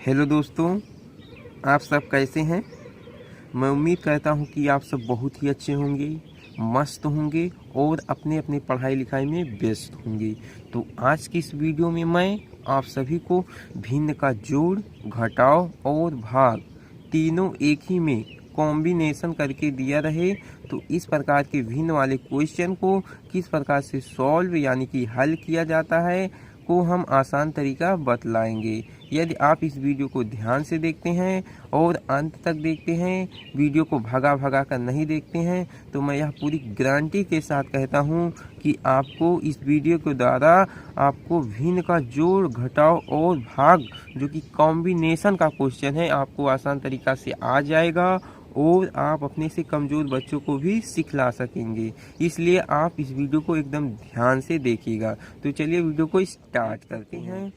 Hello दोस्तों, आप सब कैसे हैं। मैं उम्मीद करता हूं कि आप सब बहुत ही अच्छे होंगे, मस्त होंगे और अपने अपने पढ़ाई लिखाई में व्यस्त होंगे। तो आज की इस वीडियो में मैं आप सभी को भिन्न का जोड़, घटाव और भाग तीनों एक ही में कॉम्बिनेशन करके दिया रहे तो इस प्रकार के भिन्न वाले क्वेश्चन को किस प्रकार से सॉल्व यानी कि हल किया जाता है को हम आसान तरीका बतलाएंगे। यदि आप इस वीडियो को ध्यान से देखते हैं और अंत तक देखते हैं, वीडियो को भगा भगा कर नहीं देखते हैं, तो मैं यह पूरी गारंटी के साथ कहता हूं कि आपको इस वीडियो के द्वारा आपको भिन्न का जोड़, घटाव और भाग जो कि कॉम्बिनेशन का क्वेश्चन है आपको आसान तरीका से आ जाएगा और आप अपने से कमज़ोर बच्चों को भी सिखला सकेंगे। इसलिए आप इस वीडियो को एकदम ध्यान से देखिएगा। तो चलिए वीडियो को स्टार्ट करते हैं।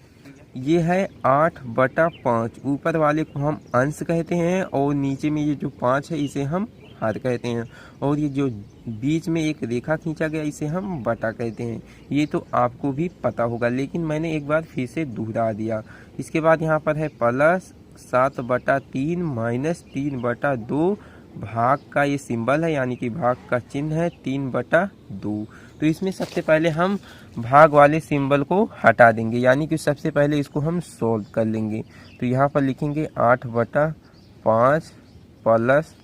ये है 8/5। ऊपर वाले को हम अंश कहते हैं और नीचे में ये जो 5 है इसे हम हर कहते हैं और ये जो बीच में एक रेखा खींचा गया इसे हम बटा कहते हैं। ये तो आपको भी पता होगा, लेकिन मैंने एक बार फिर से दोहरा दिया। इसके बाद यहाँ पर है प्लस 7/3 माइनस 3/2। भाग का ये सिंबल है यानी कि भाग का चिन्ह है 3/2। तो इसमें सबसे पहले हम भाग वाले सिंबल को हटा देंगे, यानी कि सबसे पहले इसको हम सॉल्व कर लेंगे। तो यहाँ पर लिखेंगे 8/5 प्लस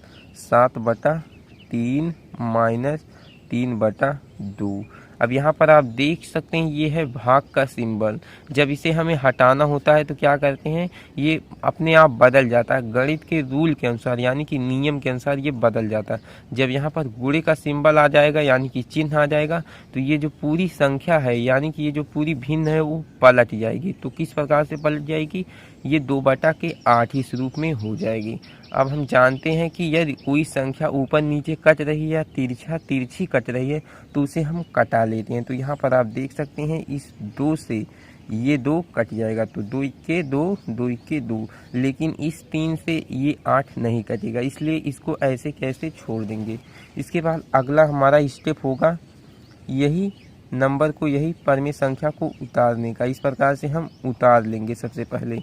7/3 माइनस 3/2। अब यहाँ पर आप देख सकते हैं ये है भाग का सिंबल। जब इसे हमें हटाना होता है तो क्या करते हैं, ये अपने आप बदल जाता है गणित के रूल के अनुसार यानी कि नियम के अनुसार ये बदल जाता है। जब यहाँ पर गुणे का सिंबल आ जाएगा यानी कि चिन्ह आ जाएगा तो ये जो पूरी संख्या है यानी कि ये जो पूरी भिन्न है वो पलट जाएगी। तो किस प्रकार से पलट जाएगी, ये 2/8 इस रूप में हो जाएगी। अब हम जानते हैं कि यदि कोई संख्या ऊपर नीचे कट रही है या तिरछा तिरछी कट रही है तो उसे हम कटा लेते हैं। तो यहाँ पर आप देख सकते हैं इस 2 से ये 2 कट जाएगा, तो 2 के 2, 2 के 2। लेकिन इस 3 से ये 8 नहीं कटेगा, इसलिए इसको ऐसे कैसे छोड़ देंगे। इसके बाद अगला हमारा स्टेप होगा यही नंबर को, यही परमेय संख्या को उतारने का। इस प्रकार से हम उतार लेंगे सबसे पहले।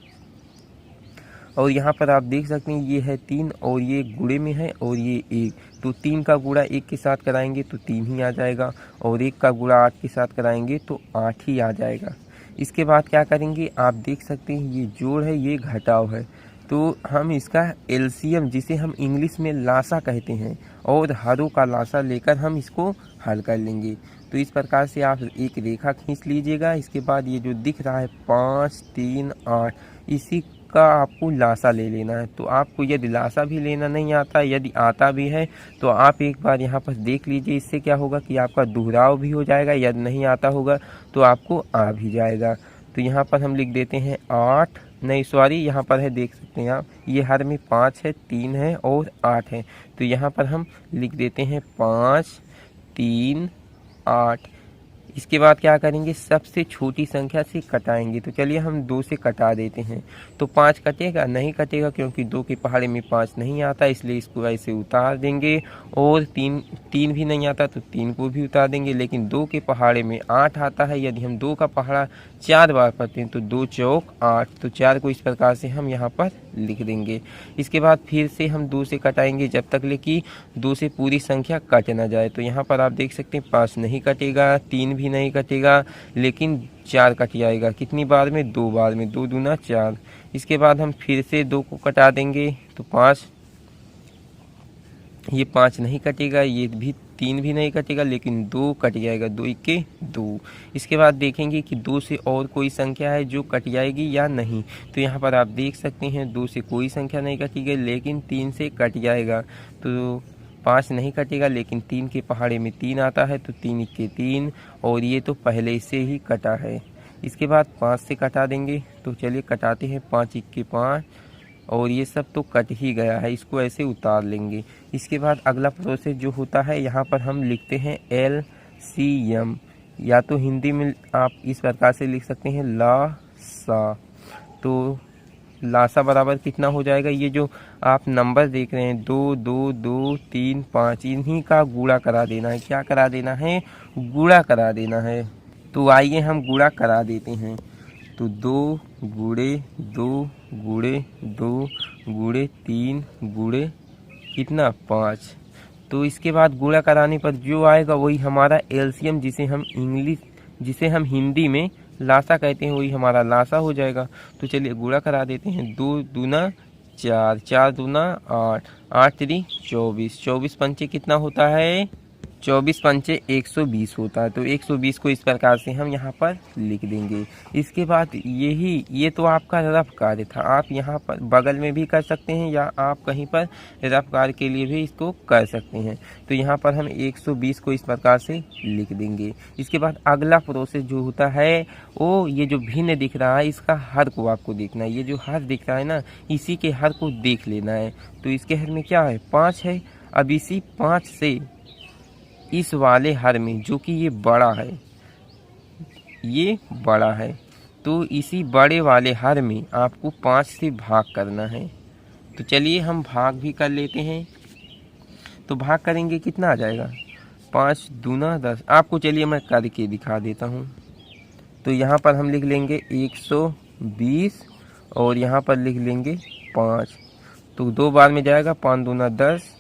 और यहाँ पर आप देख सकते हैं ये है 3 और ये गुणे में है और ये 1। तो 3 का गुणा 1 के साथ कराएंगे तो 3 ही आ जाएगा और 1 का गुणा 8 के साथ कराएंगे तो 8 ही आ जाएगा। इसके बाद क्या करेंगे, आप देख सकते हैं ये जोड़ है, ये घटाव है। तो हम इसका एलसीएम जिसे हम इंग्लिश में लासा कहते हैं और हरों का लासा लेकर हम इसको हल कर लेंगे। तो इस प्रकार से आप एक रेखा खींच लीजिएगा। इसके बाद ये जो दिख रहा है 5, 3, 8 इसी का आपको लासा ले लेना है। तो आपको यदि लासा भी लेना नहीं आता, यदि आता भी है तो आप एक बार यहाँ पर देख लीजिए। इससे क्या होगा कि आपका दोहराव भी हो जाएगा, यदि नहीं आता होगा तो आपको आ भी जाएगा। तो यहाँ पर हम लिख देते हैं 8, नहीं सॉरी यहाँ पर है, देख सकते हैं आप ये हर में 5 है, 3 है और 8 है। तो यहाँ पर हम लिख देते हैं 5, 3, 8। इसके बाद क्या करेंगे, सबसे छोटी संख्या से कटाएंगे। तो चलिए हम 2 से कटा देते हैं। तो 5 कटेगा, नहीं कटेगा क्योंकि 2 के पहाड़े में 5 नहीं आता, इसलिए इसको ऐसे उतार देंगे। और 3 भी नहीं आता तो 3 को भी उतार देंगे। लेकिन 2 के पहाड़े में 8 आता है, यदि हम 2 का पहाड़ा 4 बार पढ़ते हैं तो 2 चौक 8, तो 4 को इस प्रकार से हम यहाँ पर लिख देंगे। इसके बाद फिर से हम 2 से कटाएंगे जब तक ले कि 2 से पूरी संख्या कट ना जाए। तो यहाँ पर आप देख सकते हैं 5 नहीं कटेगा, 3 भी नहीं कटेगा, लेकिन 4 कट जाएगा। कितनी बार में, 2 बार में, 2 दूना 4। इसके बाद हम फिर से 2 को कटा देंगे तो 5, ये 5 नहीं कटेगा, ये भी 3 भी नहीं कटेगा, लेकिन 2 कट जाएगा, 2 के 2। इसके बाद देखेंगे कि 2 से और कोई संख्या है जो कट जाएगी या नहीं। तो यहाँ पर आप देख सकते हैं 2 से कोई संख्या नहीं कटेगी, लेकिन 3 से कट जाएगा। तो 5 नहीं कटेगा, लेकिन 3 के पहाड़े में 3 आता है, तो 3 के 3 और ये तो पहले से ही कटा है। इसके बाद 5 से कटा देंगे। तो चलिए कटाते हैं, 5 के 5 और ये सब तो कट ही गया है, इसको ऐसे उतार लेंगे। इसके बाद अगला प्रोसेस जो होता है यहाँ पर हम लिखते हैं LCM, या तो हिंदी में आप इस प्रकार से लिख सकते हैं लासा। तो लासा बराबर कितना हो जाएगा, ये जो आप नंबर देख रहे हैं 2, 2, 2, 3, 5 इन्हीं का गुणा करा देना है। क्या करा देना है, गुणा करा देना है। तो आइए हम गुणा करा देते हैं। तो 2 गुणे 2 गुणे 2 गुणे 3 गुणे कितना 5। तो इसके बाद गुणा कराने पर जो आएगा वही हमारा एलसीएम, जिसे हम हिंदी में लासा कहते हैं, वही हमारा लासा हो जाएगा। तो चलिए गुणा करा देते हैं। 2 दूना 4, 4 दूना 8, 8 3 24, 24 पंचे कितना होता है, 24 पंचे 120 होता है। तो 120 को इस प्रकार से हम यहाँ पर लिख देंगे। इसके बाद ये तो आपका रफ कार्य था, आप यहाँ पर बगल में भी कर सकते हैं या आप कहीं पर रफ कार्य के लिए भी इसको कर सकते हैं। तो यहाँ पर हम 120 को इस प्रकार से लिख देंगे। इसके बाद अगला प्रोसेस जो होता है वो ये जो भिन्न दिख रहा है इसका हर को आपको देखना है। ये जो हर दिख रहा है ना, इसी के हर को देख लेना है। तो इसके हर में क्या है, 5 है। अब इसी 5 से इस वाले हर में जो कि ये बड़ा है, ये बड़ा है, तो इसी बड़े वाले हर में आपको 5 से भाग करना है। तो चलिए हम भाग भी कर लेते हैं। तो भाग करेंगे कितना आ जाएगा, 5 दूना 10। आपको चलिए मैं करके दिखा देता हूँ। तो यहाँ पर हम लिख लेंगे 120 और यहाँ पर लिख लेंगे 5। तो 2 बार में जाएगा, 5 दूना 10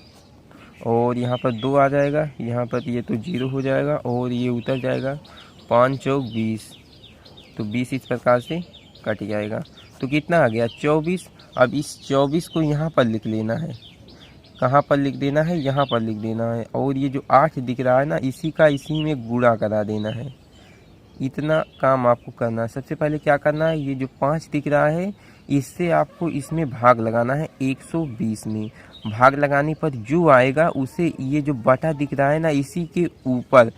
और यहाँ पर 2 आ जाएगा, यहाँ पर ये तो 0 हो जाएगा और ये उतर जाएगा, 5 चौक 20। तो 20 इस प्रकार से कट जाएगा। तो कितना आ गया, 24। अब इस 24 को यहाँ पर लिख लेना है। कहाँ पर लिख देना है, यहाँ पर लिख देना है। और ये जो 8 दिख रहा है ना, इसी में गुणा करा देना है। इतना काम आपको करना है। सबसे पहले क्या करना है, ये जो 5 दिख रहा है इससे आपको इसमें भाग लगाना है 120 में। भाग लगाने पर जो आएगा उसे ये जो बटा दिख रहा है ना, इसी के ऊपर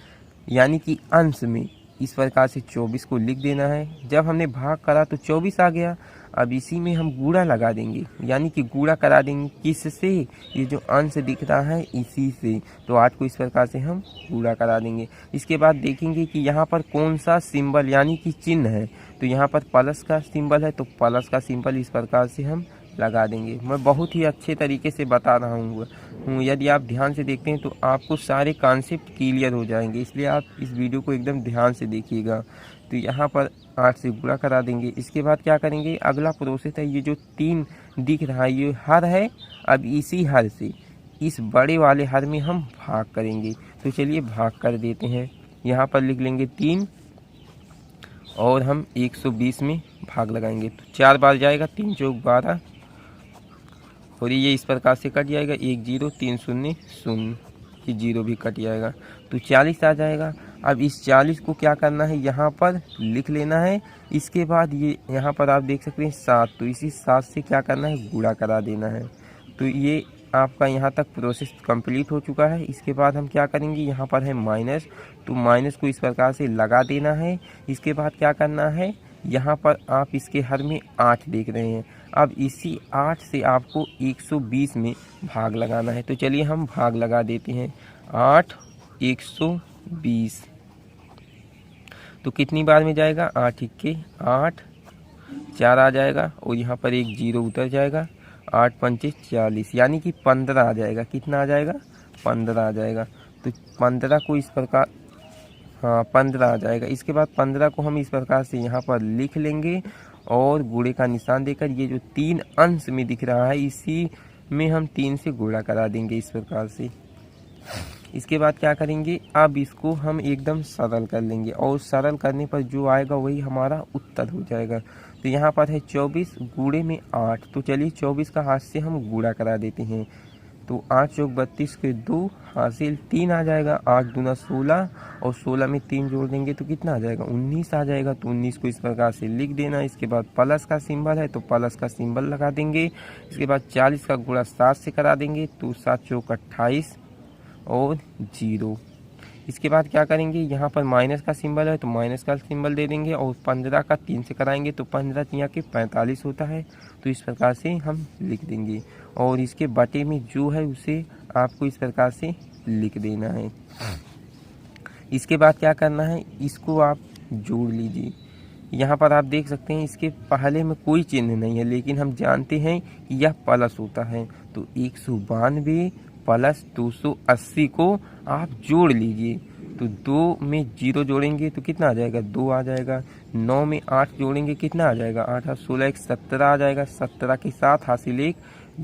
यानी कि अंश में इस प्रकार से 24 को लिख देना है। जब हमने भाग करा तो 24 आ गया। अब इसी में हम गुणा लगा देंगे, यानी कि गुणा करा देंगे किससे, ये जो अंश दिख रहा है इसी से। तो 8 को इस प्रकार से हम गुणा करा देंगे। इसके बाद देखेंगे कि यहाँ पर कौन सा सिंबल यानी कि चिन्ह है। तो यहाँ पर प्लस का सिंबल है, तो प्लस का सिंबल इस प्रकार से हम लगा देंगे। मैं बहुत ही अच्छे तरीके से बता रहा हूँ। यदि आप ध्यान से देखते हैं तो आपको सारे कॉन्सेप्ट क्लियर हो जाएंगे, इसलिए आप इस वीडियो को एकदम ध्यान से देखिएगा। तो यहाँ पर 8 से गुणा करा देंगे। इसके बाद क्या करेंगे, अगला प्रोसेस है, ये जो 3 दिख रहा है ये हर है। अब इसी हर से इस बड़े वाले हर में हम भाग करेंगे। तो चलिए भाग कर देते हैं। यहाँ पर लिख लेंगे 3 और हम 120 में भाग लगाएंगे। तो 4 बार जाएगा, 3 चौक 12 और ये इस प्रकार से कट जाएगा, 1 0 3 0 0, ये 0 भी कट जाएगा। तो 40 आ जाएगा। अब इस 40 को क्या करना है, यहाँ पर लिख लेना है। इसके बाद ये यहाँ पर आप देख सकते हैं 7, तो इसी 7 से क्या करना है, गुणा करा देना है। तो ये आपका यहाँ तक प्रोसेस कंप्लीट हो चुका है। इसके बाद हम क्या करेंगे, यहाँ पर है माइनस, तो माइनस को इस प्रकार से लगा देना है। इसके बाद क्या करना है, यहाँ पर आप इसके हर में 8 देख रहे हैं। अब इसी 8 से आपको 120 में भाग लगाना है। तो चलिए हम भाग लगा देते हैं। 8 120, तो कितनी बार में जाएगा, 8 1 8, 4 आ जाएगा और यहाँ पर एक 0 उतर जाएगा, 8 पंचे 40 यानी कि 15 आ जाएगा। कितना आ जाएगा, 15 आ जाएगा। तो 15 को इस प्रकार, हाँ 15 आ जाएगा। इसके बाद 15 को हम इस प्रकार से यहाँ पर लिख लेंगे और गुणे का निशान देकर ये जो 3 अंश में दिख रहा है इसी में हम 3 से गुणा करा देंगे इस प्रकार से। इसके बाद क्या करेंगे, अब इसको हम एकदम सरल कर लेंगे और सरल करने पर जो आएगा वही हमारा उत्तर हो जाएगा। तो यहाँ पर है 24 गुणे में 8, तो चलिए 24 का हाथ से हम गुणा करा देते हैं। तो 8 चौक 32 के 2 हासिल 3 आ जाएगा, 8 दूना 16 और 16 में 3 जोड़ देंगे तो कितना आ जाएगा, 19 आ जाएगा। तो 19 को इस प्रकार से लिख देना। इसके बाद प्लस का सिंबल है तो प्लस का सिंबल लगा देंगे। इसके बाद 40 का गुणा 7 से करा देंगे, तो 7 चौक 28 और 0। इसके बाद क्या करेंगे, यहाँ पर माइनस का सिंबल है तो माइनस का सिंबल दे देंगे और 15 का 3 से कराएंगे तो 15 3 के 45 होता है। तो इस प्रकार से हम लिख देंगे और इसके बटे में जो है उसे आपको इस प्रकार से लिख देना है। इसके बाद क्या करना है, इसको आप जोड़ लीजिए। यहाँ पर आप देख सकते हैं इसके पहले में कोई चिन्ह नहीं है, लेकिन हम जानते हैं कि यह प्लस होता है। तो 192 प्लस 280 को आप जोड़ लीजिए। तो 2 में 0 जोड़ेंगे तो कितना आ जाएगा, 2 आ जाएगा। 9 में 8 जोड़ेंगे कितना आ जाएगा, 8 8 16 1 17 आ जाएगा। 17 के साथ हासिल 1,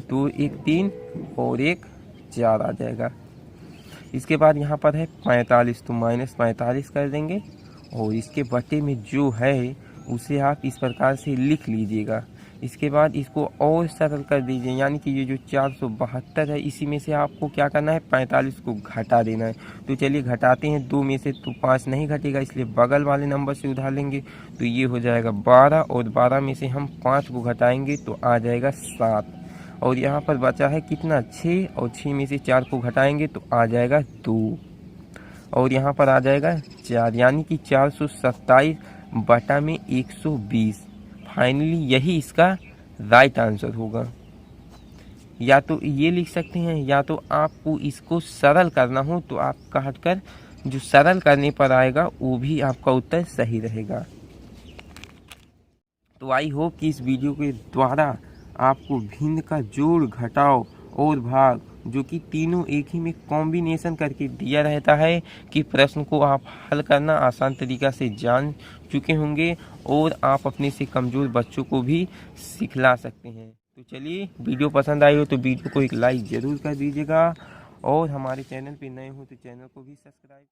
2 1 3 और 1 4 आ जाएगा। इसके बाद यहाँ पर है 45, तो -45 कर देंगे और इसके बटे में जो है उसे आप इस प्रकार से लिख लीजिएगा। इसके बाद इसको और सरल कर दीजिए, यानी कि ये जो 472 है इसी में से आपको क्या करना है, 45 को घटा देना है। तो चलिए घटाते हैं, 2 में से तो 5 नहीं घटेगा, इसलिए बगल वाले नंबर से उधार लेंगे। तो ये हो जाएगा 12 और 12 में से हम 5 को घटाएंगे तो आ जाएगा 7। और यहाँ पर बचा है कितना, 6 और 6 में से 4 को घटाएंगे तो आ जाएगा 2 और यहाँ पर आ जाएगा 4, यानी कि 427 बटा में 120। फाइनली यही इसका राइट आंसर होगा। या तो ये लिख सकते हैं, या तो आपको इसको सरल करना हो तो आप काट कर जो सरल करने पर आएगा वो भी आपका उत्तर सही रहेगा। तो आई होप कि इस वीडियो के द्वारा आपको भिन्न का जोड़, घटाव और भाग जो कि तीनों एक ही में कॉम्बिनेशन करके दिया रहता है कि प्रश्न को आप हल करना आसान तरीका से जान चुके होंगे और आप अपने से कमज़ोर बच्चों को भी सिखला सकते हैं। तो चलिए, वीडियो पसंद आई हो तो वीडियो को एक लाइक ज़रूर कर दीजिएगा और हमारे चैनल पे नए हो तो चैनल को भी सब्सक्राइब